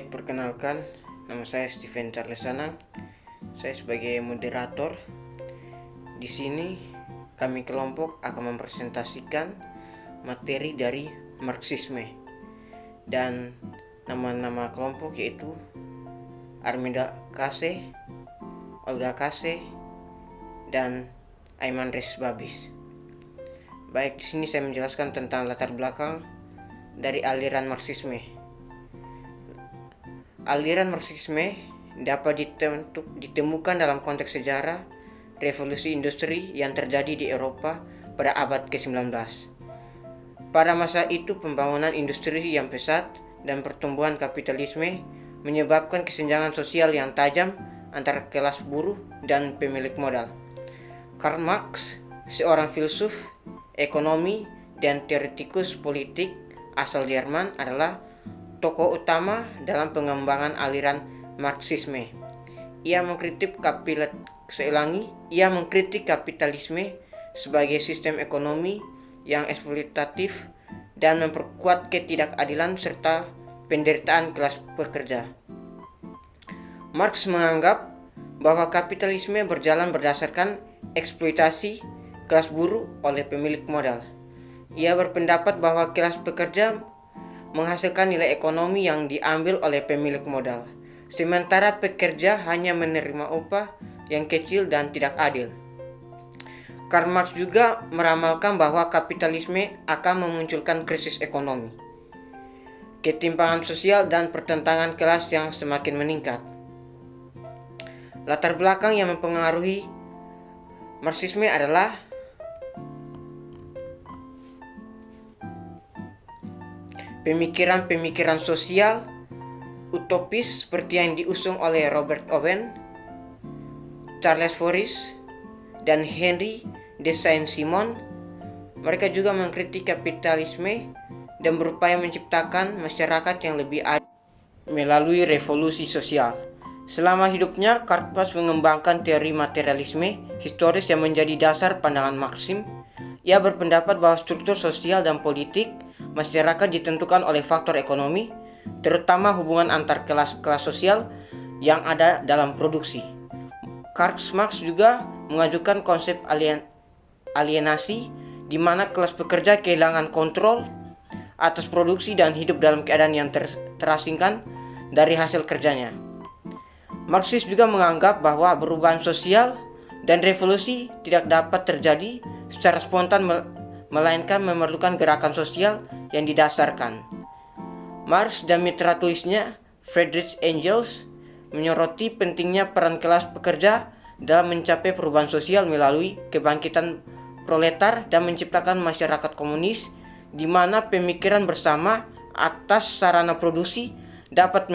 Baik, perkenalkan, nama saya Steven Charles Sanang. Saya sebagai moderator. Di sini kami kelompok akan mempresentasikan materi dari Marxisme dan nama-nama kelompok yaitu Armida Kase, Olga Kase, dan Aiman Res Babis. Baik, di sini saya menjelaskan tentang latar belakang dari aliran Marxisme. Aliran Marxisme dapat ditemukan dalam konteks sejarah revolusi industri yang terjadi di Eropa pada abad ke-19. Pada masa itu, pembangunan industri yang pesat dan pertumbuhan kapitalisme menyebabkan kesenjangan sosial yang tajam antara kelas buruh dan pemilik modal. Karl Marx, seorang filsuf, ekonomi, dan teoretikus politik asal Jerman, adalah tokoh utama dalam pengembangan aliran Marxisme. Ia mengkritik kapitalisme sebagai sistem ekonomi yang eksploitatif dan memperkuat ketidakadilan serta penderitaan kelas pekerja. Marx menganggap bahwa kapitalisme berjalan berdasarkan eksploitasi kelas buruh oleh pemilik modal. Ia berpendapat bahwa kelas pekerja menghasilkan nilai ekonomi yang diambil oleh pemilik modal, sementara pekerja hanya menerima upah yang kecil dan tidak adil. Karl Marx juga meramalkan bahwa kapitalisme akan memunculkan krisis ekonomi, ketimpangan sosial, dan pertentangan kelas yang semakin meningkat. Latar belakang yang mempengaruhi Marxisme adalah pemikiran-pemikiran sosial utopis seperti yang diusung oleh Robert Owen, Charles Fourier, dan Henry de Saint-Simon. Mereka juga mengkritik kapitalisme dan berupaya menciptakan masyarakat yang lebih adil melalui revolusi sosial. Selama hidupnya, Karl Marx mengembangkan teori materialisme historis yang menjadi dasar pandangan Marxisme. Ia berpendapat bahwa struktur sosial dan politik masyarakat ditentukan oleh faktor ekonomi, terutama hubungan antar kelas-kelas sosial yang ada dalam produksi. Karl Marx juga mengajukan konsep alienasi, di mana kelas pekerja kehilangan kontrol atas produksi dan hidup dalam keadaan yang terasingkan dari hasil kerjanya. Marxis juga menganggap bahwa perubahan sosial dan revolusi tidak dapat terjadi secara spontan, melainkan memerlukan gerakan sosial yang didasarkan. Marx dan mitra tulisnya Friedrich Engels menyoroti pentingnya peran kelas pekerja dalam mencapai perubahan sosial melalui kebangkitan proletar dan menciptakan masyarakat komunis di mana pemikiran bersama atas sarana produksi dapat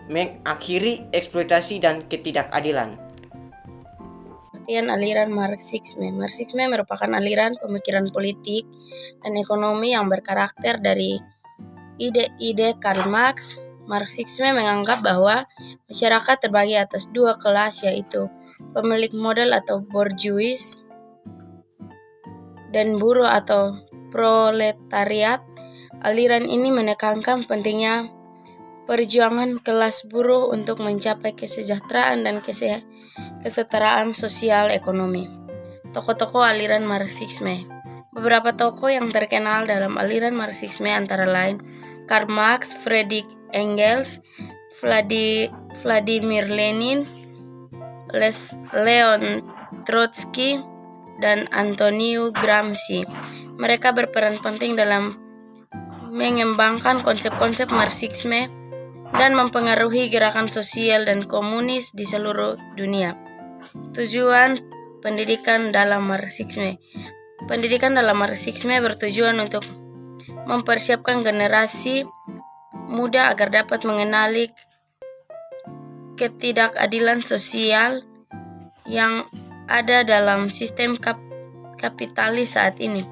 mengakhiri eksploitasi dan ketidakadilan. Pengertian aliran Marxisme. Marxisme merupakan aliran pemikiran politik dan ekonomi yang berkarakter dari ide-ide Karl Marx. Marxisme menganggap bahwa masyarakat terbagi atas dua kelas, yaitu pemilik modal atau bourgeois dan buruh atau proletariat. Aliran ini menekankan pentingnya perjuangan kelas buruh untuk mencapai kesejahteraan dan kesetaraan sosial ekonomi. Tokoh-tokoh aliran Marxisme. Beberapa tokoh yang terkenal dalam aliran Marxisme antara lain Karl Marx, Friedrich Engels, Vladimir Lenin, Leon Trotsky, dan Antonio Gramsci. Mereka berperan penting dalam mengembangkan konsep-konsep Marxisme dan mempengaruhi gerakan sosial dan komunis di seluruh dunia. Tujuan pendidikan dalam Marxisme. Pendidikan dalam Marxisme bertujuan untuk mempersiapkan generasi muda agar dapat mengenali ketidakadilan sosial yang ada dalam sistem kapitalis saat ini.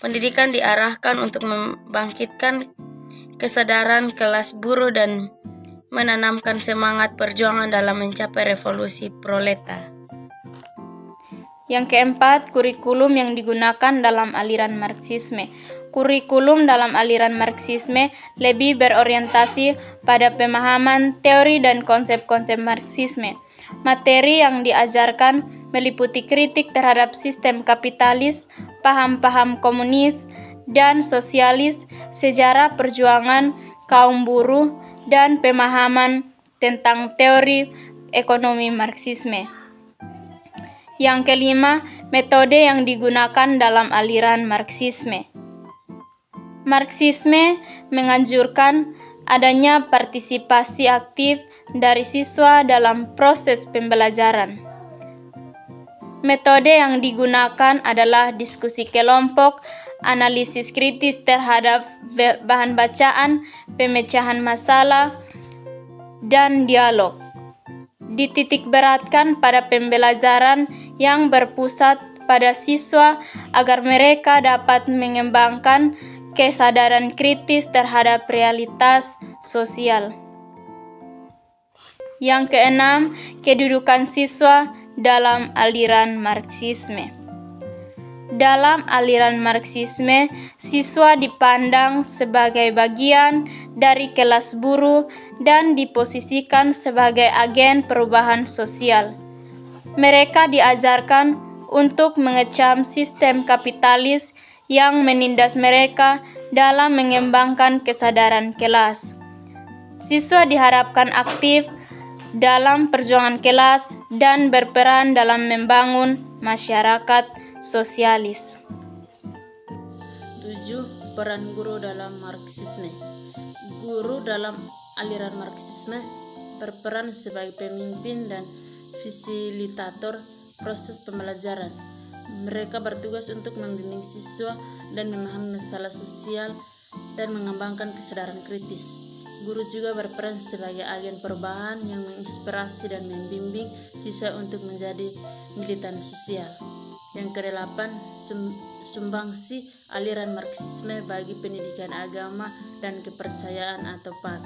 Pendidikan diarahkan untuk membangkitkan kesadaran kelas buruh dan menanamkan semangat perjuangan dalam mencapai revolusi proletar. Yang keempat, kurikulum yang digunakan dalam aliran Marxisme. Kurikulum dalam aliran Marxisme lebih berorientasi pada pemahaman teori dan konsep-konsep Marxisme. Materi yang diajarkan meliputi kritik terhadap sistem kapitalis, paham-paham komunis dan sosialis, sejarah perjuangan kaum buruh, dan pemahaman tentang teori ekonomi Marxisme. Yang kelima, metode yang digunakan dalam aliran Marxisme. Marxisme menganjurkan adanya partisipasi aktif dari siswa dalam proses pembelajaran. Metode yang digunakan adalah diskusi kelompok, analisis kritis terhadap bahan bacaan, pemecahan masalah, dan dialog. Dititik beratkan pada pembelajaran yang berpusat pada siswa agar mereka dapat mengembangkan kesadaran kritis terhadap realitas sosial. Yang keenam, kedudukan siswa dalam aliran Marxisme. Dalam aliran Marxisme, siswa dipandang sebagai bagian dari kelas buruh dan diposisikan sebagai agen perubahan sosial. Mereka diajarkan untuk mengecam sistem kapitalis yang menindas mereka dalam mengembangkan kesadaran kelas. Siswa diharapkan aktif dalam perjuangan kelas dan berperan dalam membangun masyarakat sosialis. 7. Peran guru dalam Marxisme. Guru dalam aliran Marxisme berperan sebagai pemimpin dan fasilitator proses pembelajaran. Mereka bertugas untuk membimbing siswa dan memahami masalah sosial dan mengembangkan kesadaran kritis. Guru juga berperan sebagai agen perubahan yang menginspirasi dan membimbing siswa untuk menjadi militan sosial. Yang kedelapan, sumbangsi aliran Marxisme bagi pendidikan agama dan kepercayaan atau PAT.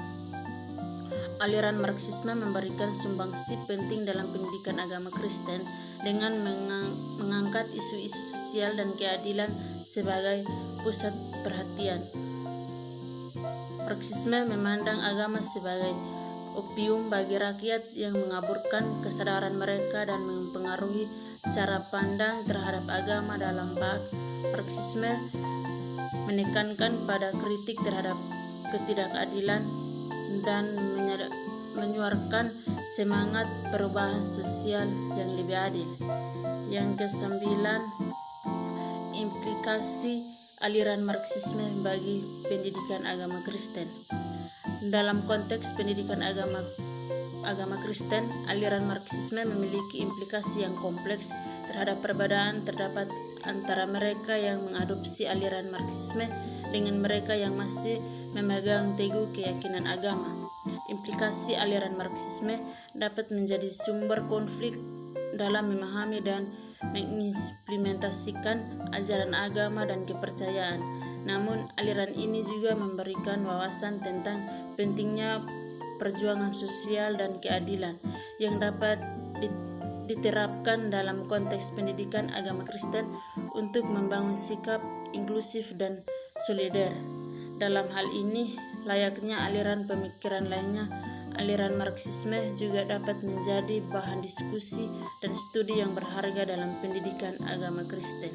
Aliran Marxisme memberikan sumbangsi penting dalam pendidikan agama Kristen dengan mengangkat isu-isu sosial dan keadilan sebagai pusat perhatian. Marxisme memandang agama sebagai opium bagi rakyat yang mengaburkan kesadaran mereka dan mempengaruhi cara pandang terhadap agama dalam bab. Marxisme menekankan pada kritik terhadap ketidakadilan dan menyuarakan semangat perubahan sosial yang lebih adil. Yang kesembilan, implikasi aliran Marxisme bagi pendidikan agama Kristen. Dalam konteks pendidikan agama Kristen, aliran Marxisme memiliki implikasi yang kompleks terhadap perbedaan terdapat antara mereka yang mengadopsi aliran Marxisme dengan mereka yang masih memegang teguh keyakinan agama. Implikasi aliran Marxisme dapat menjadi sumber konflik dalam memahami dan mengimplementasikan ajaran agama dan kepercayaan. Namun, aliran ini juga memberikan wawasan tentang pentingnya perjuangan sosial dan keadilan yang dapat diterapkan dalam konteks pendidikan agama Kristen untuk membangun sikap inklusif dan solider. Dalam hal ini, layaknya aliran pemikiran lainnya, aliran Marxisme juga dapat menjadi bahan diskusi dan studi yang berharga dalam pendidikan agama Kristen.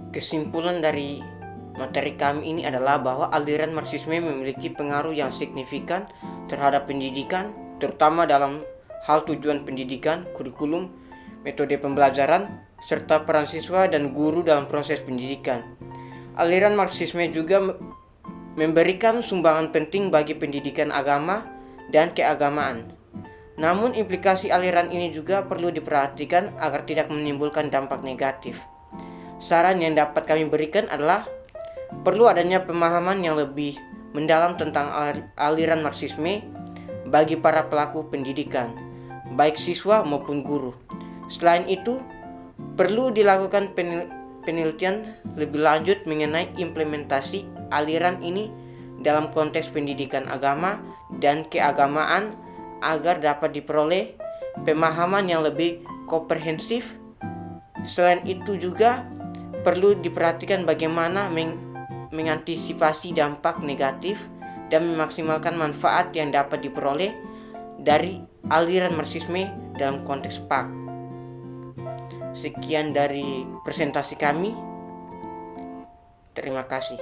Kesimpulan dari materi kami ini adalah bahwa aliran Marxisme memiliki pengaruh yang signifikan terhadap pendidikan, terutama dalam hal tujuan pendidikan, kurikulum, metode pembelajaran, serta peran siswa dan guru dalam proses pendidikan. Aliran Marxisme juga memberikan sumbangan penting bagi pendidikan agama dan keagamaan. Namun implikasi aliran ini juga perlu diperhatikan agar tidak menimbulkan dampak negatif. Saran yang dapat kami berikan adalah perlu adanya pemahaman yang lebih mendalam tentang aliran Marxisme bagi para pelaku pendidikan, baik siswa maupun guru. Selain itu, perlu dilakukan penelitian lebih lanjut mengenai implementasi aliran ini dalam konteks pendidikan agama dan keagamaan agar dapat diperoleh pemahaman yang lebih komprehensif. Selain itu juga perlu diperhatikan bagaimana mengantisipasi dampak negatif dan memaksimalkan manfaat yang dapat diperoleh dari aliran Marxisme dalam konteks PAK. Sekian dari presentasi kami. Terima kasih.